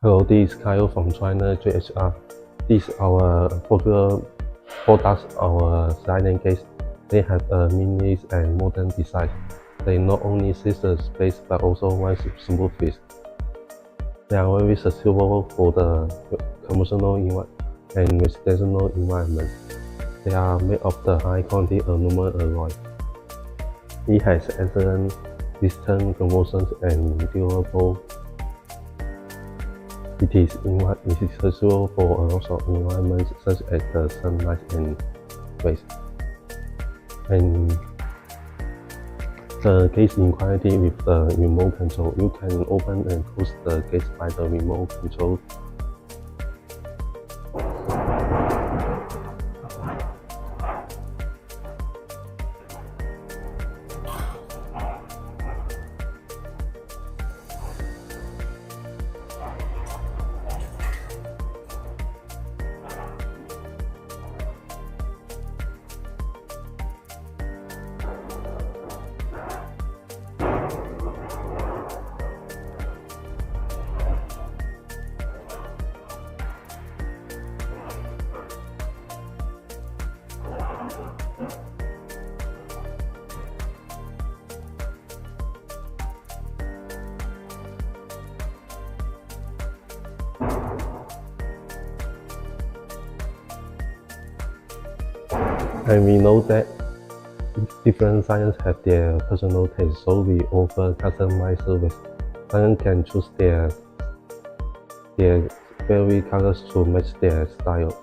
Hello, this is Kyle from China JHR. This is our popular products, our sliding case. They have a minimalist and modern design. They not only save the space but also one smooth fit. They are very suitable for the commercial and residential environment. They are made of the high quality aluminum alloy. It has excellent distance conversions and durable. It is suitable for a lot of environments such as the sunlight and waste. And the case in quality with the remote control. You can open and close the case by the remote control. And we know that different clients have their personal taste, so we offer customized service. Clients can choose their favorite colors to match their style.